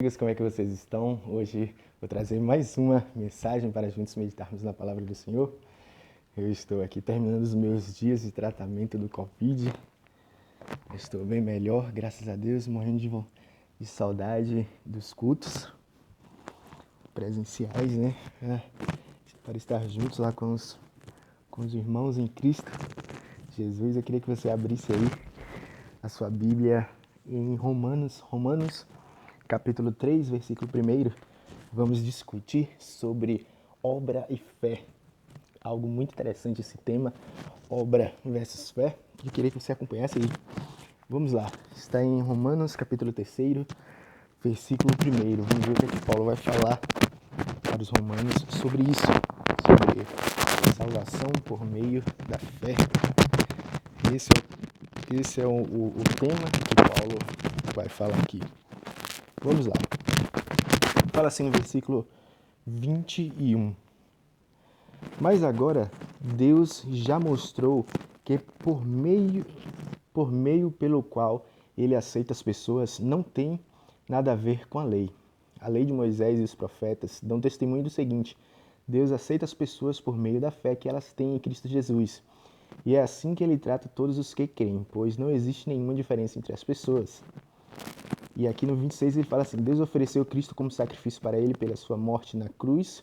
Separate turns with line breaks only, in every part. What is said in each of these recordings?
Amigos, como é que vocês estão? Hoje vou trazer mais uma mensagem para juntos meditarmos na palavra do Senhor. Eu estou aqui terminando os meus dias de tratamento do Covid. Eu estou bem melhor, graças a Deus, morrendo de saudade dos cultos presenciais, né? Para estar juntos lá com os irmãos em Cristo Jesus. Eu queria que você abrisse aí a sua Bíblia em Romanos capítulo 3, versículo 1, vamos discutir sobre obra e fé. Algo muito interessante esse tema, obra versus fé. Eu queria que você acompanhasse aí. Vamos lá, está em Romanos capítulo 3, versículo 1. Vamos ver o que Paulo vai falar para os romanos sobre isso, sobre salvação por meio da fé. Esse é o tema que Paulo vai falar aqui. Vamos lá. Fala assim no versículo 21. Mas agora Deus já mostrou que por meio pelo qual ele aceita as pessoas não tem nada a ver com a lei. A lei de Moisés e os profetas dão testemunho do seguinte: Deus aceita as pessoas por meio da fé que elas têm em Cristo Jesus. E é assim que ele trata todos os que creem, pois não existe nenhuma diferença entre as pessoas. E aqui no 26 ele fala assim: Deus ofereceu Cristo como sacrifício para ele pela sua morte na cruz.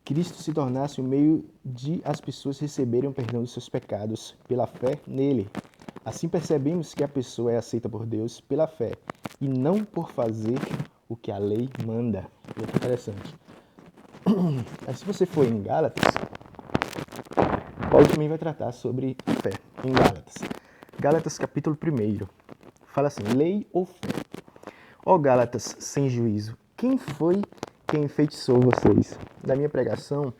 Cristo se tornasse o meio de as pessoas receberem o perdão dos seus pecados pela fé nele. Assim percebemos que a pessoa é aceita por Deus pela fé e não por fazer o que a lei manda. Muito interessante. Aí, se você for em Gálatas, Paulo também vai tratar sobre a fé em Gálatas. Gálatas capítulo 1. Fala assim: lei ou fé? Ó Gálatas sem juízo, quem foi quem enfeitiçou vocês? Na minha pregação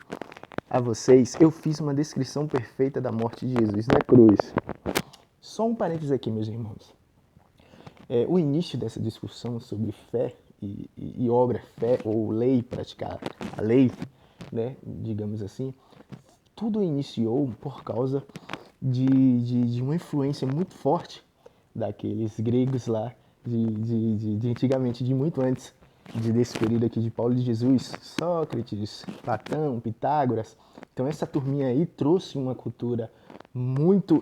a vocês, eu fiz uma descrição perfeita da morte de Jesus na cruz. Só um parênteses aqui, meus irmãos. O início dessa discussão sobre fé e obra, fé ou lei, praticar a lei, né, digamos assim, tudo iniciou por causa de uma influência muito forte daqueles gregos lá de antigamente, de muito antes desse período aqui de Paulo de Jesus, Sócrates, Platão, Pitágoras. Então essa turminha aí trouxe uma cultura muito,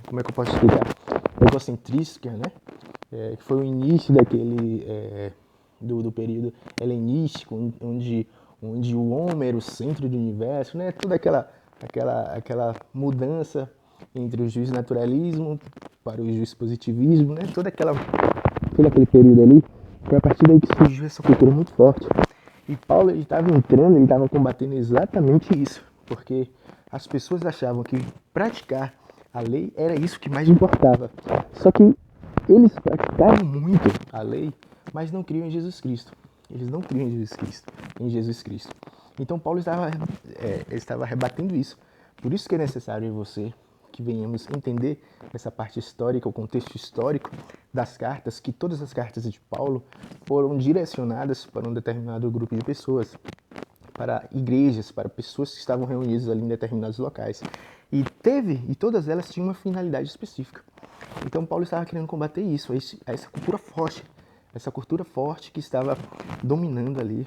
como é que eu posso explicar? Egocentrística, né? Que foi o início do período helenístico, onde o homem era o centro do universo, né? Toda aquela mudança entre o juiz-naturalismo para o juiz-positivismo, né? Todo aquele período ali, foi a partir daí que surgiu essa cultura muito forte. E Paulo estava combatendo exatamente isso, porque as pessoas achavam que praticar a lei era isso que mais importava. Só que eles praticavam muito a lei, mas não criam em Jesus Cristo. Eles não criam em Jesus Cristo. Então Paulo estava rebatendo isso. Por isso que é necessário em você que venhamos entender essa parte histórica, o contexto histórico das cartas, que todas as cartas de Paulo foram direcionadas para um determinado grupo de pessoas, para igrejas, para pessoas que estavam reunidas ali em determinados locais. E todas elas tinham uma finalidade específica. Então Paulo estava querendo combater isso, essa cultura forte que estava dominando ali,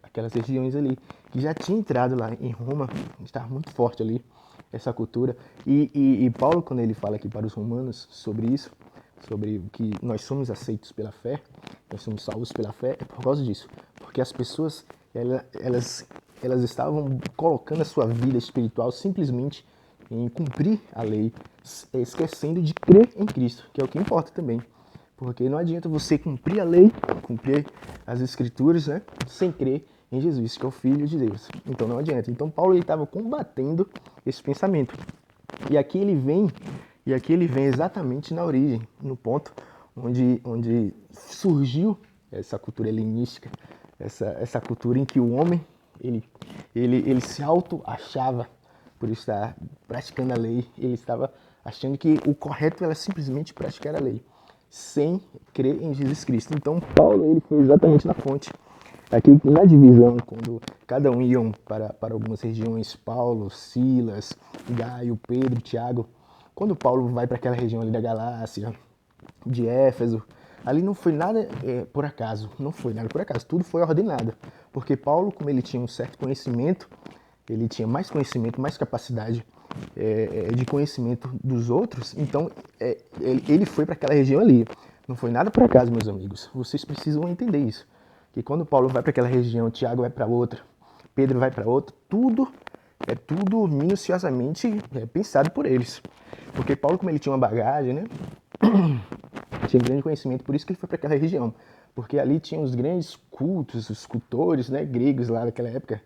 aquelas regiões ali, que já tinha entrado lá em Roma, estava muito forte ali, essa cultura. E Paulo, quando ele fala aqui para os romanos sobre isso, sobre que nós somos aceitos pela fé, nós somos salvos pela fé, é por causa disso. Porque as pessoas, elas estavam colocando a sua vida espiritual simplesmente em cumprir a lei, esquecendo de crer em Cristo, que é o que importa também. Porque não adianta você cumprir a lei, cumprir as escrituras, né, sem crer em Jesus, que é o Filho de Deus. Então não adianta. Então Paulo estava combatendo esse pensamento. E aqui ele vem exatamente na origem, no ponto onde surgiu essa cultura helenística, essa cultura em que o homem ele se auto-achava por estar praticando a lei. Ele estava achando que o correto era simplesmente praticar a lei, sem crer em Jesus Cristo. Então Paulo ele foi exatamente na fonte. Aqui na divisão, quando cada um iam para algumas regiões, Paulo, Silas, Gaio, Pedro, Tiago, quando Paulo vai para aquela região ali da Galácia, de Éfeso, Ali não foi nada por acaso, não foi nada por acaso, tudo foi ordenado. Porque Paulo, como ele tinha um certo conhecimento, ele tinha mais conhecimento, mais capacidade de conhecimento dos outros, então ele foi para aquela região ali. Não foi nada por acaso, meus amigos. Vocês precisam entender isso. Que quando Paulo vai para aquela região, Tiago vai para outra, Pedro vai para outra, tudo minuciosamente pensado por eles. Porque Paulo, como ele tinha uma bagagem, né? Tinha grande conhecimento, por isso que ele foi para aquela região. Porque ali tinha os grandes cultos, os cultores, né, gregos lá daquela época,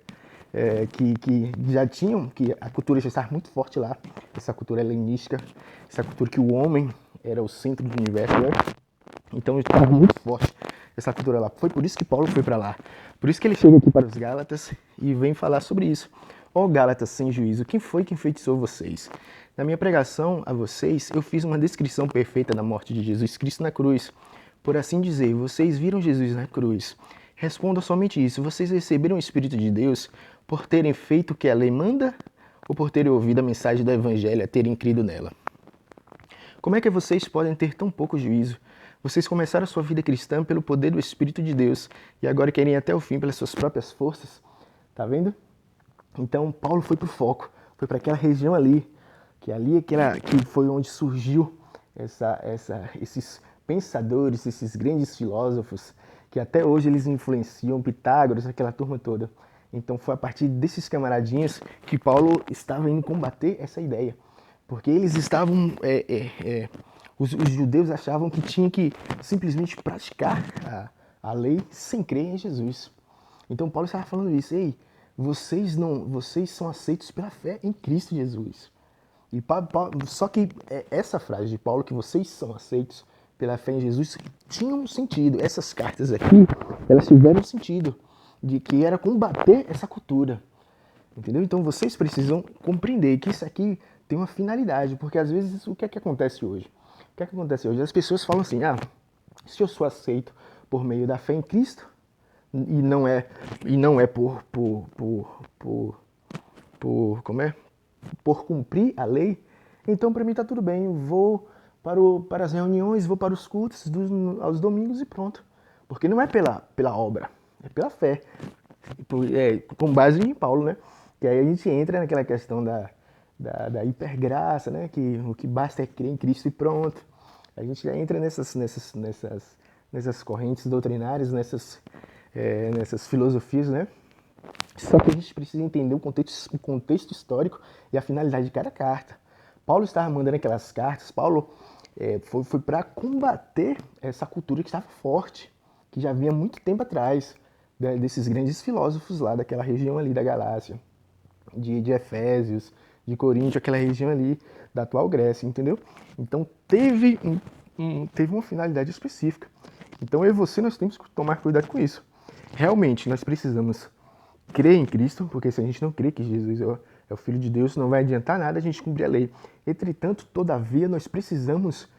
que já tinham, que a cultura já estava muito forte lá, essa cultura helenística, essa cultura que o homem era o centro do universo, né? Então estava muito forte essa cultura lá. Foi por isso que Paulo foi para lá. Por isso que ele chega aqui para os Gálatas e vem falar sobre isso. Ó Gálatas sem juízo, quem foi que enfeitiçou vocês? Na minha pregação a vocês, eu fiz uma descrição perfeita da morte de Jesus Cristo na cruz. Por assim dizer, vocês viram Jesus na cruz. Responda somente isso. Vocês receberam o Espírito de Deus por terem feito o que a lei manda ou por terem ouvido a mensagem do Evangelho, a terem crido nela? Como é que vocês podem ter tão pouco juízo? Vocês começaram a sua vida cristã pelo poder do Espírito de Deus e agora querem ir até o fim pelas suas próprias forças? Tá vendo? Então Paulo foi pro foco, foi para aquela região ali, que foi onde surgiu esses pensadores, esses grandes filósofos, que até hoje eles influenciam Pitágoras, aquela turma toda. Então foi a partir desses camaradinhos que Paulo estava indo combater essa ideia. Porque eles estavam... os judeus achavam que tinha que simplesmente praticar a lei sem crer em Jesus. Então Paulo estava falando isso. Ei, vocês são aceitos pela fé em Cristo Jesus. Só que essa frase de Paulo, que vocês são aceitos pela fé em Jesus, tinha um sentido. Essas cartas aqui, elas tiveram um sentido de que era combater essa cultura. Entendeu? Então vocês precisam compreender que isso aqui tem uma finalidade, porque às vezes o que é que acontece hoje? O que é que acontece hoje? As pessoas falam assim, se eu sou aceito por meio da fé em Cristo, e não é por cumprir a lei, então para mim tá tudo bem, eu vou para as reuniões, vou para os cultos aos domingos e pronto. Porque não é pela obra, é pela fé. Com base em Paulo, né? Que aí a gente entra naquela questão da hipergraça, né? Que o que basta é crer em Cristo e pronto. A gente já entra nessas correntes doutrinárias, nessas filosofias, né? Só que a gente precisa entender o contexto histórico e a finalidade de cada carta. Paulo estava mandando aquelas cartas, Paulo foi para combater essa cultura que estava forte, que já vinha muito tempo atrás, desses grandes filósofos lá daquela região ali da Galácia, de Efésios, de Coríntio, aquela região ali da atual Grécia, entendeu? Então teve uma finalidade específica. Então eu e você, nós temos que tomar cuidado com isso. Realmente, nós precisamos crer em Cristo, porque se a gente não crê que Jesus é o Filho de Deus, não vai adiantar nada a gente cumprir a lei. Entretanto, todavia, nós precisamos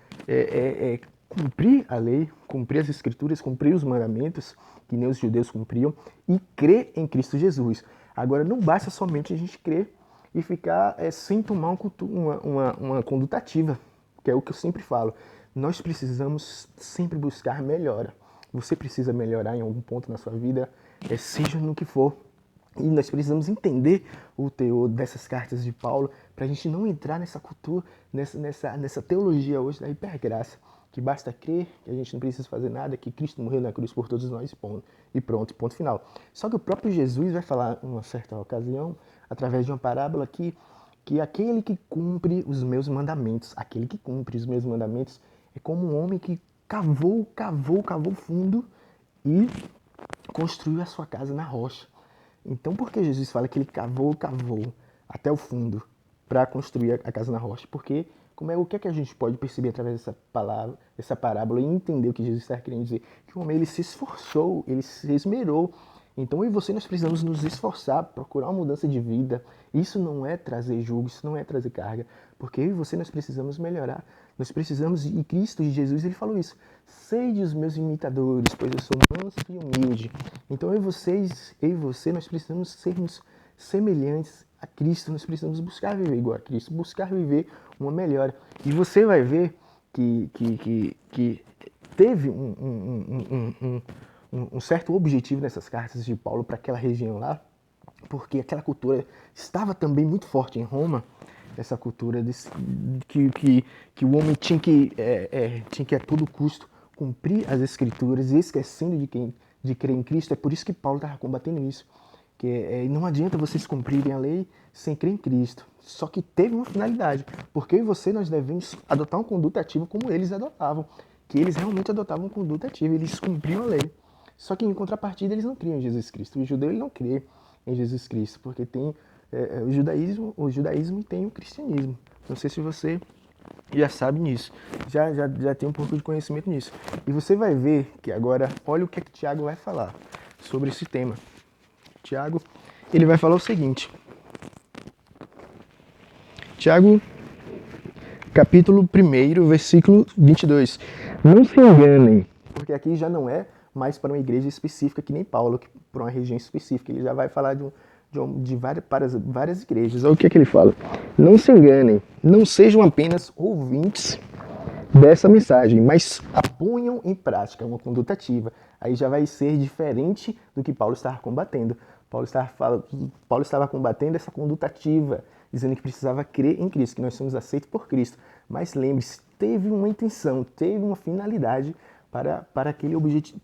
cumprir a lei, cumprir as Escrituras, cumprir os mandamentos, que nem os judeus cumpriam, e crer em Cristo Jesus. Agora, não basta somente a gente crer e ficar sem tomar uma conduta ativa, que é o que eu sempre falo. Nós precisamos sempre buscar melhora. Você precisa melhorar em algum ponto na sua vida, seja no que for. E nós precisamos entender o teor dessas cartas de Paulo para a gente não entrar nessa cultura, nessa teologia hoje da hipergraça, que basta crer, que a gente não precisa fazer nada, que Cristo morreu na cruz por todos nós e pronto, ponto final. Só que o próprio Jesus vai falar em uma certa ocasião, através de uma parábola, que aquele que cumpre os meus mandamentos, aquele que cumpre os meus mandamentos é como um homem que cavou fundo e construiu a sua casa na rocha. Então, por que Jesus fala que ele cavou até o fundo para construir a casa na rocha? Porque o que é que a gente pode perceber através dessa parábola e entender o que Jesus está querendo dizer? Que o homem ele se esforçou, ele se esmerou. Então eu e você nós precisamos nos esforçar, procurar uma mudança de vida. Isso não é trazer julgo, isso não é trazer carga, porque eu e você nós precisamos melhorar. Nós precisamos, e Cristo e Jesus ele falou isso: sede os meus imitadores, pois eu sou manso e humilde. Então eu e você nós precisamos sermos semelhantes a Cristo, nós precisamos buscar viver igual a Cristo, buscar viver uma melhora. E você vai ver que teve um certo objetivo nessas cartas de Paulo para aquela região lá, porque aquela cultura estava também muito forte em Roma, essa cultura que o homem tinha que a todo custo cumprir as escrituras e esquecendo de crer em Cristo. É por isso que Paulo estava combatendo isso. Que não adianta vocês cumprirem a lei sem crer em Cristo. Só que teve uma finalidade. Porque eu e você, nós devemos adotar uma conduta ativa como eles adotavam. Que eles realmente adotavam uma conduta ativa, eles cumpriam a lei. Só que em contrapartida eles não criam em Jesus Cristo. O judeu ele não crê em Jesus Cristo, porque tem o judaísmo e tem o cristianismo. Não sei se você já sabe nisso, já tem um pouco de conhecimento nisso. E você vai ver que agora, olha o que Tiago vai falar sobre esse tema. Tiago, ele vai falar o seguinte. Tiago, capítulo 1, versículo 22. Não se enganem, porque aqui já não é mais para uma igreja específica que nem Paulo, que para uma região específica. Ele já vai falar de várias igrejas. Olha o que ele fala. Não se enganem, não sejam apenas ouvintes dessa mensagem, mas a ponham em prática, uma conduta ativa. Aí já vai ser diferente do que Paulo estava combatendo. Paulo estava combatendo essa conduta ativa, dizendo que precisava crer em Cristo, que nós somos aceitos por Cristo. Mas lembre-se, teve uma intenção, teve uma finalidade para aquele objetivo,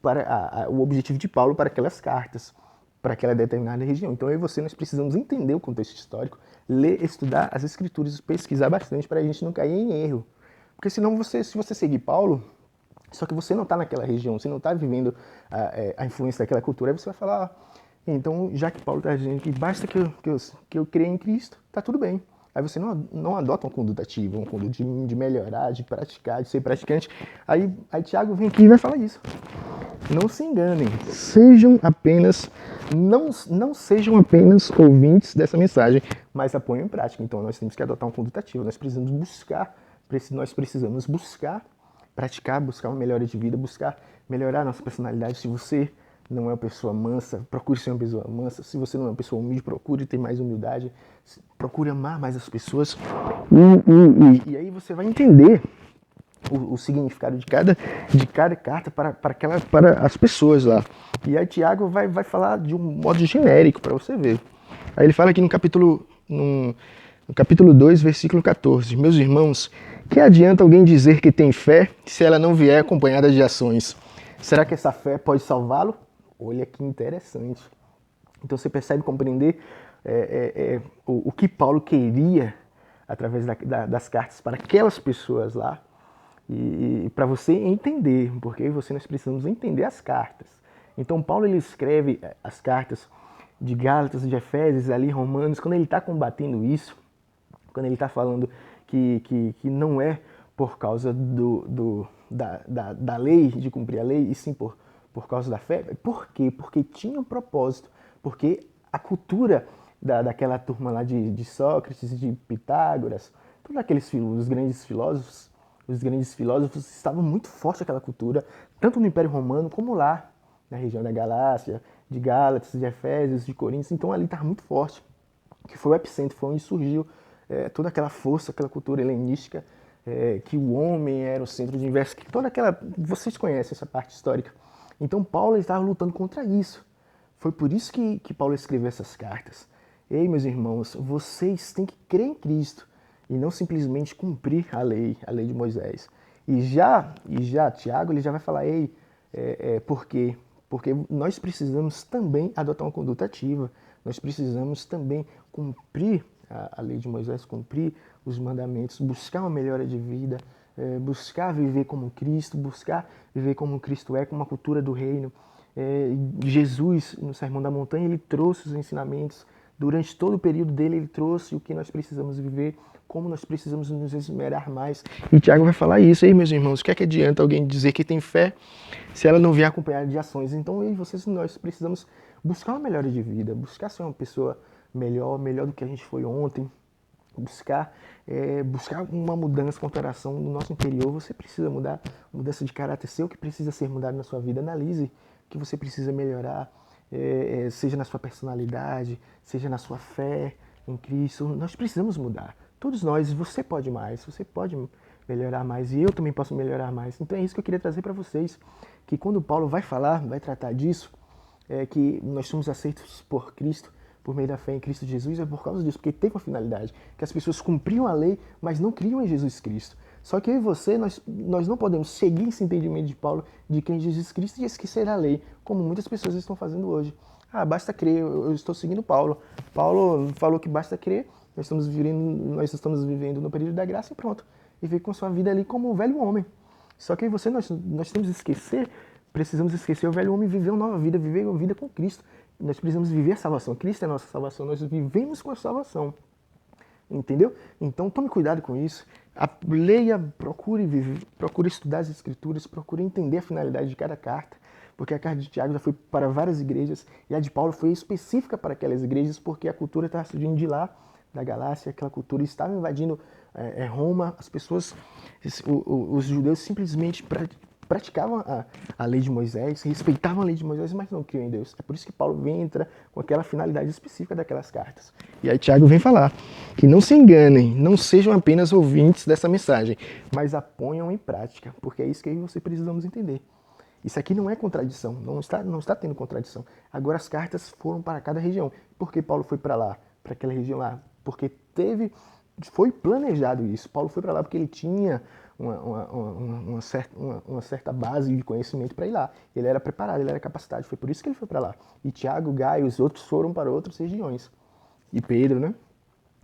o objetivo de Paulo para aquelas cartas, para aquela determinada região. Então eu e você, nós precisamos entender o contexto histórico, ler, estudar as escrituras, pesquisar bastante para a gente não cair em erro. Porque senão, se você seguir Paulo, só que você não está naquela região, você não está vivendo a influência daquela cultura, aí você vai falar, então, já que Paulo está dizendo que basta que eu creia em Cristo, está tudo bem. Aí você não adota uma conduta ativa, uma conduta de melhorar, de praticar, de ser praticante. Aí Tiago vem aqui e vai falar isso. Não se enganem, não sejam apenas ouvintes dessa mensagem, mas a ponham em prática. Então nós temos que adotar uma conduta ativa, nós precisamos buscar praticar, buscar uma melhora de vida, buscar melhorar a nossa personalidade. Se você não é uma pessoa mansa, procure ser uma pessoa mansa. Se você não é uma pessoa humilde, procure ter mais humildade, procure amar mais as pessoas. E aí você vai entender o significado de cada carta para as pessoas lá. E aí Tiago vai falar de um modo genérico para você ver. Aí ele fala aqui no capítulo 2, versículo 14. Meus irmãos, que adianta alguém dizer que tem fé se ela não vier acompanhada de ações? Será que essa fé pode salvá-lo? Olha que interessante. Então você percebe compreender o que Paulo queria através das cartas para aquelas pessoas lá. E para você entender, porque nós precisamos entender as cartas. Então Paulo ele escreve as cartas de Gálatas, de Efésios, ali Romanos, quando ele está combatendo isso, quando ele está falando que não é por causa da lei, de cumprir a lei, e sim por causa da fé. Por quê? Porque tinha um propósito, porque a cultura daquela turma lá de Sócrates, de Pitágoras, todos aqueles os grandes filósofos estavam muito fortes naquela cultura, tanto no Império Romano como lá, na região da Galácia, de Gálatas, de Efésios, de Coríntios. Então ali estava muito forte, que foi o epicentro, foi onde surgiu toda aquela força, aquela cultura helenística, que o homem era o centro de universo, que toda aquela... Vocês conhecem essa parte histórica. Então Paulo estava lutando contra isso. Foi por isso que Paulo escreveu essas cartas. Ei, meus irmãos, vocês têm que crer em Cristo e não simplesmente cumprir a lei de Moisés. E já Tiago ele já vai falar, por quê? Porque nós precisamos também adotar uma conduta ativa, nós precisamos também cumprir a lei de Moisés, cumprir os mandamentos, buscar uma melhora de vida, buscar viver como Cristo, buscar viver como Cristo é, com uma cultura do reino. Jesus, no Sermão da Montanha, ele trouxe os ensinamentos. Durante todo o período dele, ele trouxe o que nós precisamos viver, como nós precisamos nos esmerar mais. E Tiago vai falar isso aí, meus irmãos. O que é que adianta alguém dizer que tem fé se ela não vier acompanhada de ações? Então, eu e vocês, nós precisamos buscar uma melhora de vida, buscar ser uma pessoa melhor do que a gente foi ontem, buscar uma mudança, uma alteração no nosso interior. Você precisa mudar, mudança de caráter seu, que precisa ser mudado na sua vida. Analise o que você precisa melhorar, seja na sua personalidade, seja na sua fé em Cristo. Nós precisamos mudar. Todos nós, você pode mais, você pode melhorar mais e eu também posso melhorar mais. Então é isso que eu queria trazer para vocês, que quando Paulo vai falar, vai tratar disso, que nós somos aceitos por Cristo, por meio da fé em Cristo Jesus, é por causa disso, porque teve uma finalidade, que as pessoas cumpriam a lei, mas não criam em Jesus Cristo. Só que eu e você, nós não podemos seguir esse entendimento de Paulo de que em Jesus Cristo e esquecer a lei, como muitas pessoas estão fazendo hoje. Ah, basta crer, eu estou seguindo Paulo. Paulo falou que basta crer, nós estamos vivendo no período da graça e pronto. E viver com sua vida ali como um velho homem. Só que você, nós temos que esquecer, precisamos esquecer o velho homem e viver uma nova vida, viver uma vida com Cristo. Nós precisamos viver a salvação. Cristo é a nossa salvação, nós vivemos com a salvação. Entendeu? Então tome cuidado com isso. Leia, procure estudar as escrituras, procure entender a finalidade de cada carta, porque a carta de Tiago já foi para várias igrejas e a de Paulo foi específica para aquelas igrejas, porque a cultura estava surgindo de lá, da Galácia, aquela cultura estava invadindo Roma, as pessoas, os judeus simplesmente praticavam a lei de Moisés, respeitavam a lei de Moisés, mas não criam em Deus. É por isso que Paulo entra com aquela finalidade específica daquelas cartas. E aí Tiago vem falar que não se enganem, não sejam apenas ouvintes dessa mensagem, mas a ponham em prática, porque é isso que eu e você precisamos entender. Isso aqui não é contradição, não está tendo contradição. Agora as cartas foram para cada região. Por que Paulo foi para lá, para aquela região lá? Porque foi planejado isso. Paulo foi para lá porque ele tinha uma certa base de conhecimento para ir lá. Ele era preparado, ele era capacitado, foi por isso que ele foi para lá. E Tiago, Gaio e os outros foram para outras regiões. E Pedro, né?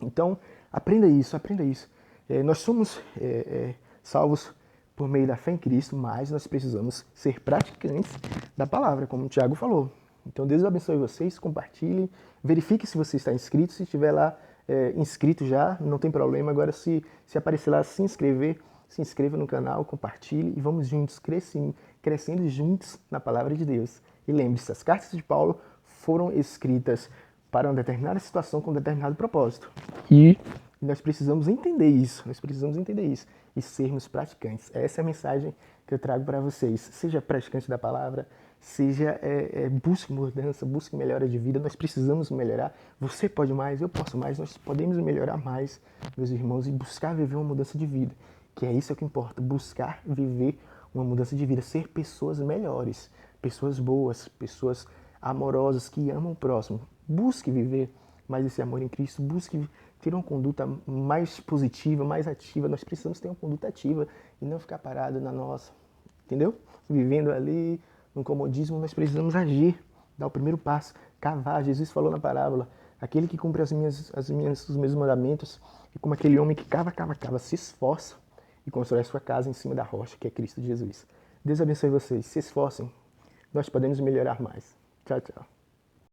Então, aprenda isso, aprenda isso. Nós somos salvos por meio da fé em Cristo, mas nós precisamos ser praticantes da palavra, como o Tiago falou. Então Deus abençoe vocês, compartilhem, verifique se você está inscrito, se estiver lá inscrito já, não tem problema. Agora se aparecer lá se inscreva no canal, compartilhe e vamos juntos crescendo juntos na palavra de Deus. E lembre-se, as cartas de Paulo foram escritas para uma determinada situação com um determinado propósito. E nós precisamos entender isso, e sermos praticantes. Essa é a mensagem que eu trago para vocês. Seja praticante da palavra, busque mudança, busque melhora de vida. Nós precisamos melhorar. Você pode mais, eu posso mais. Nós podemos melhorar mais, meus irmãos, e buscar viver uma mudança de vida. Que é isso que importa, buscar viver uma mudança de vida, ser pessoas melhores, pessoas boas, pessoas amorosas que amam o próximo. Busque viver mais esse amor em Cristo, busque ter uma conduta mais positiva, mais ativa. Nós precisamos ter uma conduta ativa e não ficar parado na nossa, entendeu? Vivendo ali no comodismo, nós precisamos agir, dar o primeiro passo, cavar. Jesus falou na parábola, aquele que cumpre os meus mandamentos é como aquele homem que cava, se esforça e constrói a sua casa em cima da rocha, que é Cristo Jesus. Deus abençoe vocês, se esforcem, nós podemos melhorar mais. Tchau, tchau.